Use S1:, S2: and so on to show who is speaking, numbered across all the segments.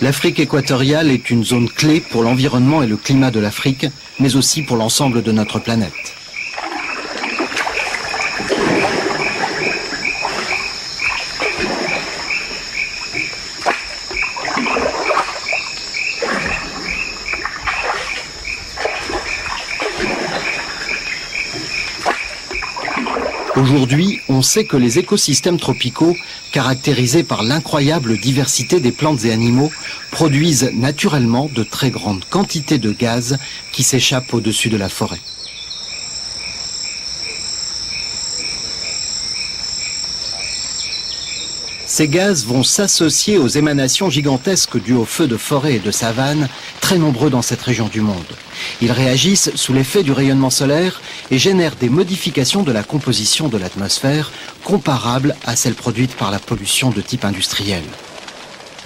S1: L'Afrique équatoriale est une zone clé pour l'environnement et le climat de l'Afrique, mais aussi pour l'ensemble de notre planète. Aujourd'hui, on sait que les écosystèmes tropicaux, caractérisés par l'incroyable diversité des plantes et animaux, produisent naturellement de très grandes quantités de gaz qui s'échappent au-dessus de la forêt. Ces gaz vont s'associer aux émanations gigantesques dues aux feux de forêt et de savane, très nombreux dans cette région du monde. Ils réagissent sous l'effet du rayonnement solaire et génèrent des modifications de la composition de l'atmosphère comparables à celles produites par la pollution de type industriel.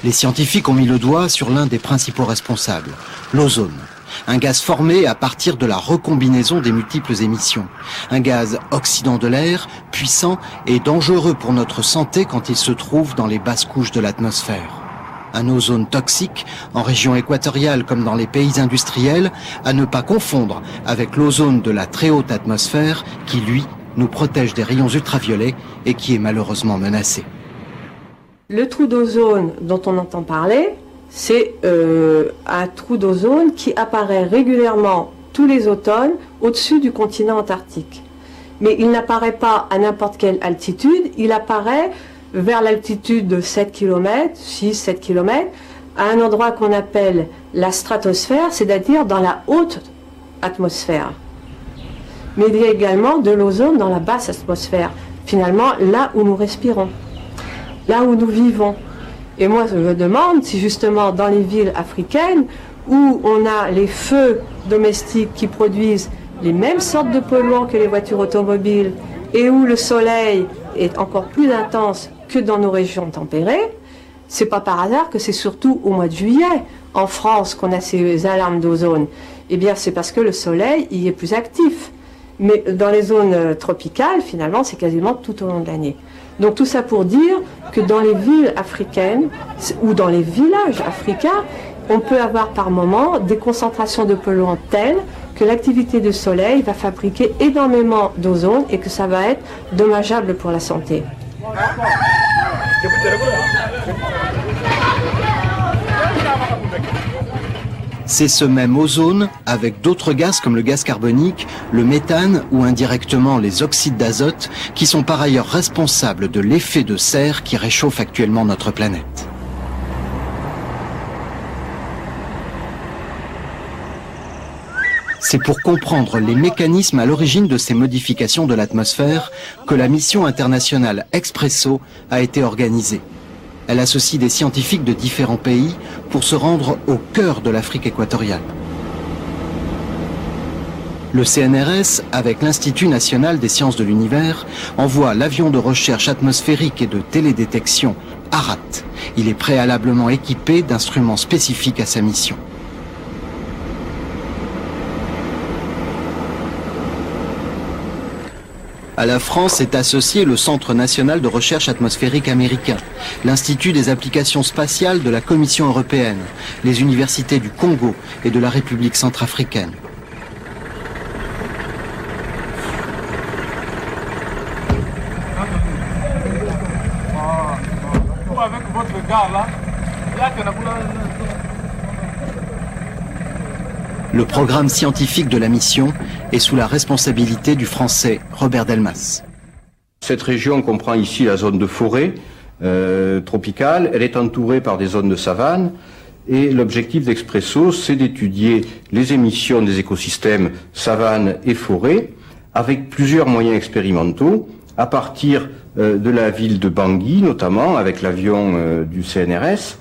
S1: Les scientifiques ont mis le doigt sur l'un des principaux responsables, l'ozone. Un gaz formé à partir de la recombinaison des multiples émissions. Un gaz oxydant de l'air, puissant et dangereux pour notre santé quand il se trouve dans les basses couches de l'atmosphère. Un ozone toxique, en région équatoriale comme dans les pays industriels, à ne pas confondre avec l'ozone de la très haute atmosphère qui, lui, nous protège des rayons ultraviolets et qui est malheureusement menacé.
S2: Le trou d'ozone dont on entend parler, c'est un trou d'ozone qui apparaît régulièrement tous les automnes au-dessus du continent antarctique. Mais il n'apparaît pas à n'importe quelle altitude, il apparaît vers l'altitude de 7 km, 6-7 km, à un endroit qu'on appelle la stratosphère, c'est-à-dire dans la haute atmosphère. Mais il y a également de l'ozone dans la basse atmosphère, finalement là où nous respirons, là où nous vivons. Et moi, je me demande si justement dans les villes africaines, où on a les feux domestiques qui produisent les mêmes sortes de polluants que les voitures automobiles, et où le soleil est encore plus intense que dans nos régions tempérées, c'est pas par hasard que c'est surtout au mois de juillet, en France, qu'on a ces alarmes d'ozone. Eh bien, c'est parce que le soleil y est plus actif. Mais dans les zones tropicales, finalement, c'est quasiment tout au long de l'année. Donc tout ça pour dire que dans les villes africaines ou dans les villages africains, on peut avoir par moment des concentrations de polluants telles que l'activité du soleil va fabriquer énormément d'ozone et que ça va être dommageable pour la santé.
S1: C'est ce même ozone, avec d'autres gaz comme le gaz carbonique, le méthane ou indirectement les oxydes d'azote, qui sont par ailleurs responsables de l'effet de serre qui réchauffe actuellement notre planète. C'est pour comprendre les mécanismes à l'origine de ces modifications de l'atmosphère que la mission internationale Expresso a été organisée. Elle associe des scientifiques de différents pays pour se rendre au cœur de l'Afrique équatoriale. Le CNRS, avec l'Institut national des sciences de l'univers, envoie l'avion de recherche atmosphérique et de télédétection ARAT. Il est préalablement équipé d'instruments spécifiques à sa mission. À la France est associé le Centre national de recherche atmosphérique américain, l'Institut des applications spatiales de la Commission européenne, les universités du Congo et de la République centrafricaine. Le programme scientifique de la mission est sous la responsabilité du Français Robert Delmas.
S3: Cette région comprend ici la zone de forêt tropicale. Elle est entourée par des zones de savane. Et l'objectif d'Expresso, c'est d'étudier les émissions des écosystèmes savane et forêt avec plusieurs moyens expérimentaux, à partir de la ville de Bangui, notamment avec l'avion du CNRS,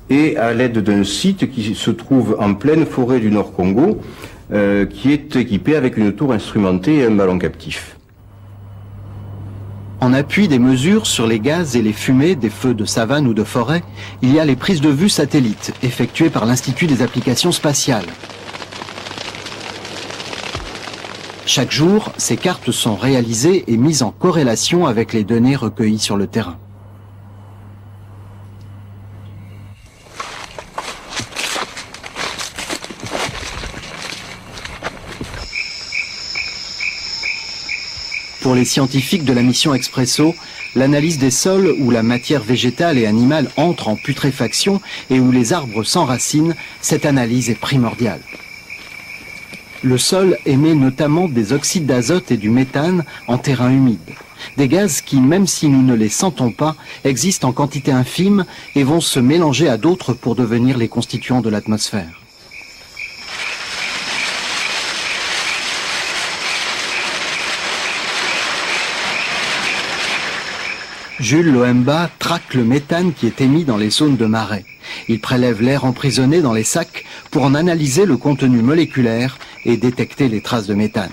S3: et à l'aide d'un site qui se trouve en pleine forêt du Nord Congo, qui est équipé avec une tour instrumentée et un ballon captif.
S1: En appui des mesures sur les gaz et les fumées des feux de savane ou de forêt, il y a les prises de vue satellites effectuées par l'Institut des applications spatiales. Chaque jour, ces cartes sont réalisées et mises en corrélation avec les données recueillies sur le terrain. Pour les scientifiques de la mission Expresso, l'analyse des sols où la matière végétale et animale entre en putréfaction et où les arbres s'enracinent, cette analyse est primordiale. Le sol émet notamment des oxydes d'azote et du méthane en terrain humide. Des gaz qui, même si nous ne les sentons pas, existent en quantité infime et vont se mélanger à d'autres pour devenir les constituants de l'atmosphère. Jules Lohemba traque le méthane qui est émis dans les zones de marais. Il prélève l'air emprisonné dans les sacs pour en analyser le contenu moléculaire et détecter les traces de méthane.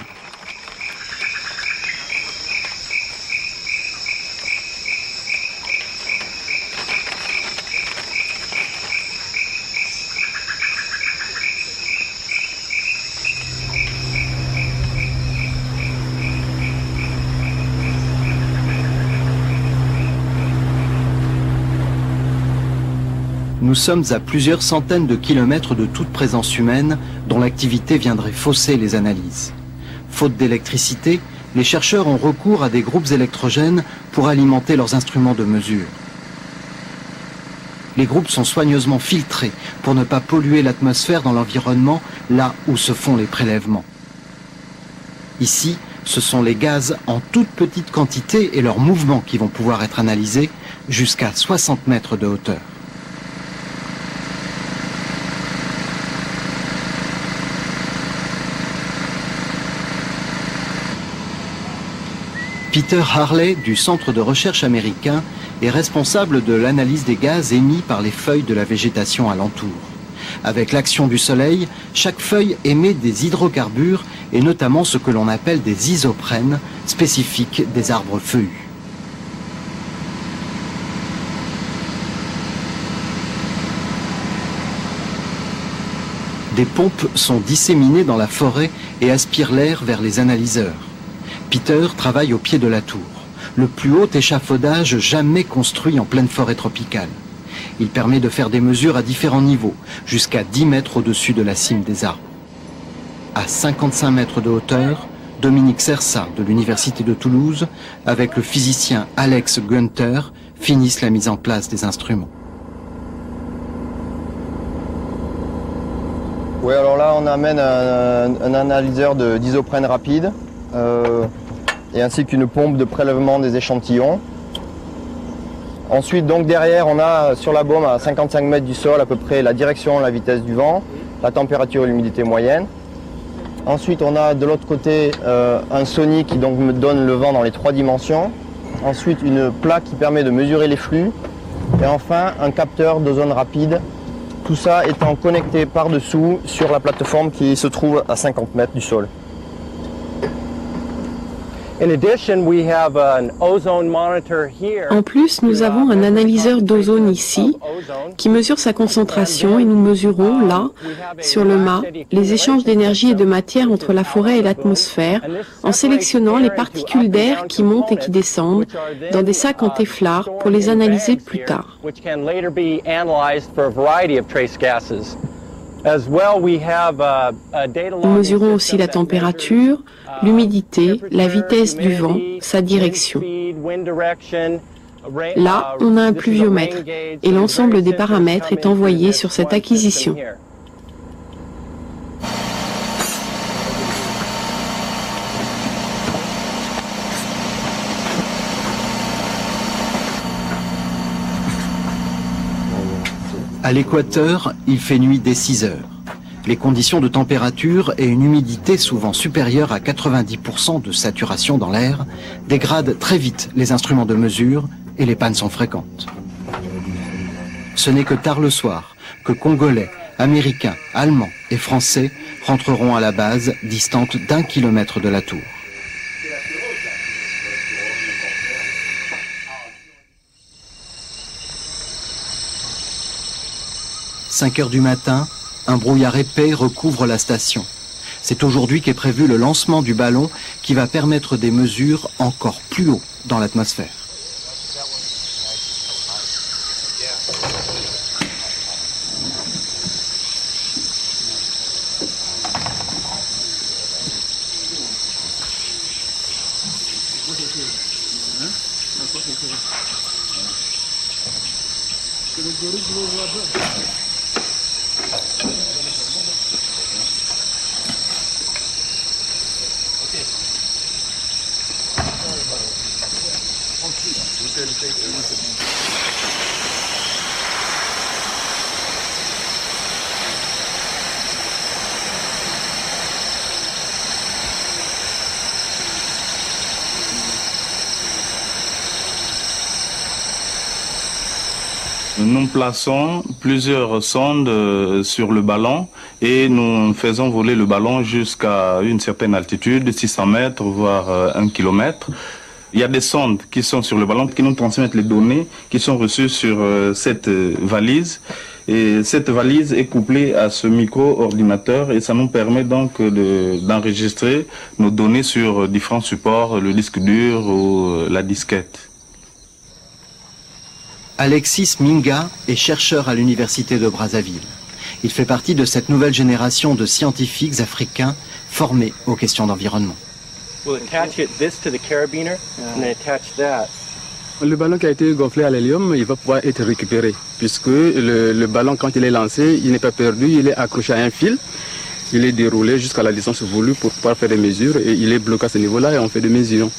S1: Nous sommes à plusieurs centaines de kilomètres de toute présence humaine dont l'activité viendrait fausser les analyses. Faute d'électricité, les chercheurs ont recours à des groupes électrogènes pour alimenter leurs instruments de mesure. Les groupes sont soigneusement filtrés pour ne pas polluer l'atmosphère dans l'environnement là où se font les prélèvements. Ici, ce sont les gaz en toute petite quantité et leurs mouvements qui vont pouvoir être analysés jusqu'à 60 mètres de hauteur. Peter Harley, du Centre de recherche américain, est responsable de l'analyse des gaz émis par les feuilles de la végétation alentour. Avec l'action du soleil, chaque feuille émet des hydrocarbures et notamment ce que l'on appelle des isoprènes, spécifiques des arbres feuillus. Des pompes sont disséminées dans la forêt et aspirent l'air vers les analyseurs. Peter travaille au pied de la tour, le plus haut échafaudage jamais construit en pleine forêt tropicale. Il permet de faire des mesures à différents niveaux, jusqu'à 10 mètres au-dessus de la cime des arbres. À 55 mètres de hauteur, Dominique Sersa de l'Université de Toulouse, avec le physicien Alex Günther, finissent la mise en place des instruments.
S4: Oui, alors là on amène un analyseur d'isoprène rapide. Et ainsi qu'une pompe de prélèvement des échantillons. Ensuite, donc derrière, on a sur la baume à 55 mètres du sol à peu près la direction, la vitesse du vent, la température et l'humidité moyenne. Ensuite, on a de l'autre côté un Sony qui donc me donne le vent dans les 3 dimensions. Ensuite, une plaque qui permet de mesurer les flux. Et enfin, un capteur d'ozone rapide. Tout ça étant connecté par-dessous sur la plateforme qui se trouve à 50 mètres du sol.
S5: En plus, nous avons un analyseur d'ozone ici qui mesure sa concentration et nous mesurons là, sur le mât, les échanges d'énergie et de matière entre la forêt et l'atmosphère en sélectionnant les particules d'air qui montent et qui descendent dans des sacs en téflard pour les analyser plus tard. Nous mesurons aussi la température, l'humidité, la vitesse du vent, sa direction. Là, on a un pluviomètre et l'ensemble des paramètres est envoyé sur cette acquisition.
S1: À l'équateur, il fait nuit dès 6 heures. Les conditions de température et une humidité souvent supérieure à 90% de saturation dans l'air dégradent très vite les instruments de mesure et les pannes sont fréquentes. Ce n'est que tard le soir que Congolais, Américains, Allemands et Français rentreront à la base distante d'1 kilomètre de la tour. 5 heures du matin, un brouillard épais recouvre la station. C'est aujourd'hui qu'est prévu le lancement du ballon qui va permettre des mesures encore plus haut dans l'atmosphère.
S6: Nous plaçons plusieurs sondes sur le ballon et nous faisons voler le ballon jusqu'à une certaine altitude, 600 mètres, voire 1 kilomètre. Il y a des sondes qui sont sur le ballon qui nous transmettent les données qui sont reçues sur cette valise. Et cette valise est couplée à ce micro-ordinateur et ça nous permet donc d'enregistrer nos données sur différents supports, le disque dur ou la disquette.
S1: Alexis Minga est chercheur à l'université de Brazzaville. Il fait partie de cette nouvelle génération de scientifiques africains formés aux questions d'environnement.
S7: Le ballon qui a été gonflé à l'hélium, il va pouvoir être récupéré, puisque le ballon, quand il est lancé, il n'est pas perdu, il est accroché à un fil, il est déroulé jusqu'à la distance voulue pour pouvoir faire des mesures, et il est bloqué à ce niveau-là et on fait des mesures.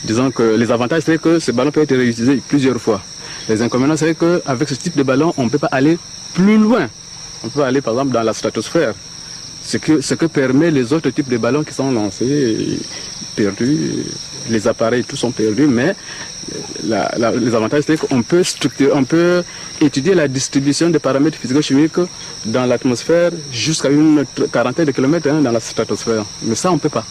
S7: Disons que les avantages, c'est que ce ballon peut être réutilisé plusieurs fois. Les inconvénients, c'est qu'avec ce type de ballon, on ne peut pas aller plus loin. On peut aller, par exemple, dans la stratosphère. Ce que permet les autres types de ballons qui sont lancés, perdus, les appareils, tous sont perdus, mais les avantages, c'est qu'on peut on peut étudier la distribution des paramètres physico-chimiques dans l'atmosphère jusqu'à une quarantaine de kilomètres dans la stratosphère. Mais ça, on ne peut pas.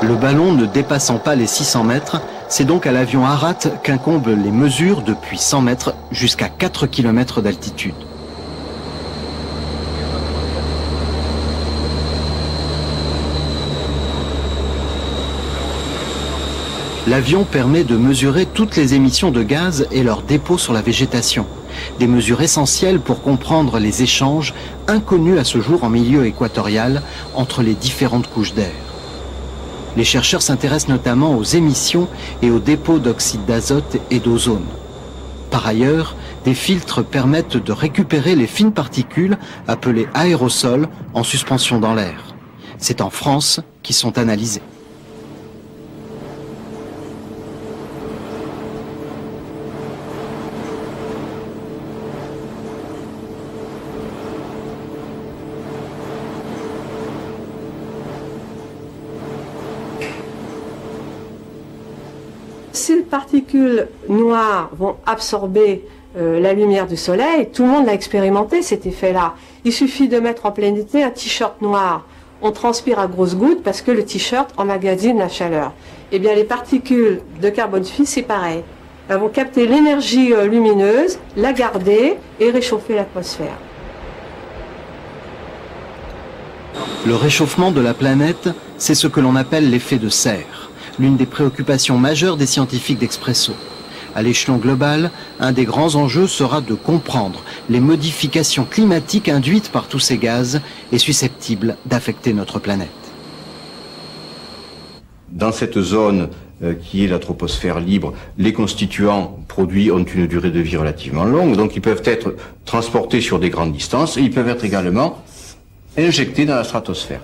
S1: Le ballon ne dépassant pas les 600 mètres, c'est donc à l'avion Arat qu'incombent les mesures depuis 100 mètres jusqu'à 4 km d'altitude. L'avion permet de mesurer toutes les émissions de gaz et leur dépôt sur la végétation. Des mesures essentielles pour comprendre les échanges inconnus à ce jour en milieu équatorial entre les différentes couches d'air. Les chercheurs s'intéressent notamment aux émissions et aux dépôts d'oxyde d'azote et d'ozone. Par ailleurs, des filtres permettent de récupérer les fines particules appelées aérosols en suspension dans l'air. C'est en France qu'ils sont analysés.
S2: Ces particules noires vont absorber la lumière du soleil. Tout le monde l'a expérimenté, cet effet-là. Il suffit de mettre en plein été un t-shirt noir. On transpire à grosses gouttes parce que le t-shirt emmagasine la chaleur. Eh bien, les particules de carbone suisse, c'est pareil. Elles vont capter l'énergie lumineuse, la garder et réchauffer l'atmosphère.
S1: Le réchauffement de la planète, c'est ce que l'on appelle l'effet de serre, l'une des préoccupations majeures des scientifiques d'Expresso. À l'échelon global, un des grands enjeux sera de comprendre les modifications climatiques induites par tous ces gaz et susceptibles d'affecter notre planète.
S3: Dans cette zone qui est la troposphère libre, les constituants produits ont une durée de vie relativement longue, donc ils peuvent être transportés sur des grandes distances et ils peuvent être également injectés dans la stratosphère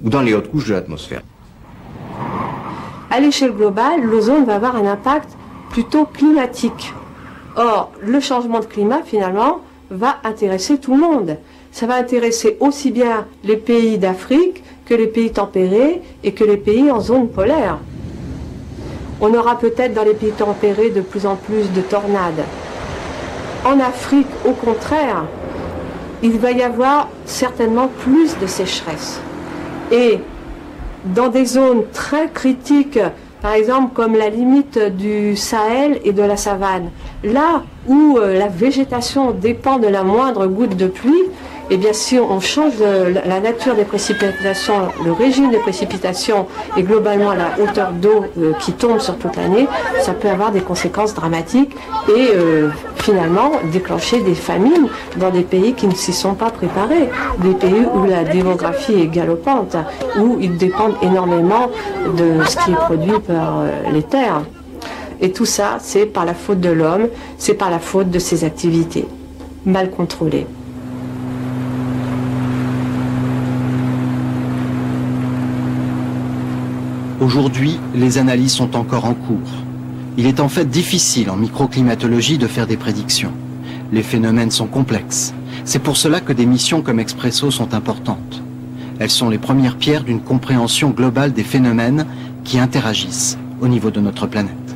S3: ou dans les hautes couches de l'atmosphère.
S2: À l'échelle globale, l'ozone va avoir un impact plutôt climatique. Or, le changement de climat, finalement, va intéresser tout le monde. Ça va intéresser aussi bien les pays d'Afrique que les pays tempérés et que les pays en zone polaire. On aura peut-être dans les pays tempérés de plus en plus de tornades. En Afrique, au contraire, il va y avoir certainement plus de sécheresse. Et dans des zones très critiques, par exemple comme la limite du Sahel et de la savane, là où la végétation dépend de la moindre goutte de pluie, et bien si on change la nature des précipitations, le régime des précipitations et globalement la hauteur d'eau qui tombe sur toute l'année, ça peut avoir des conséquences dramatiques et finalement déclencher des famines dans des pays qui ne s'y sont pas préparés, des pays où la démographie est galopante, où ils dépendent énormément de ce qui est produit par les terres. Et tout ça, c'est par la faute de l'homme, c'est par la faute de ses activités mal contrôlées.
S1: Aujourd'hui, les analyses sont encore en cours. Il est en fait difficile en microclimatologie de faire des prédictions. Les phénomènes sont complexes. C'est pour cela que des missions comme Expresso sont importantes. Elles sont les premières pierres d'une compréhension globale des phénomènes qui interagissent au niveau de notre planète.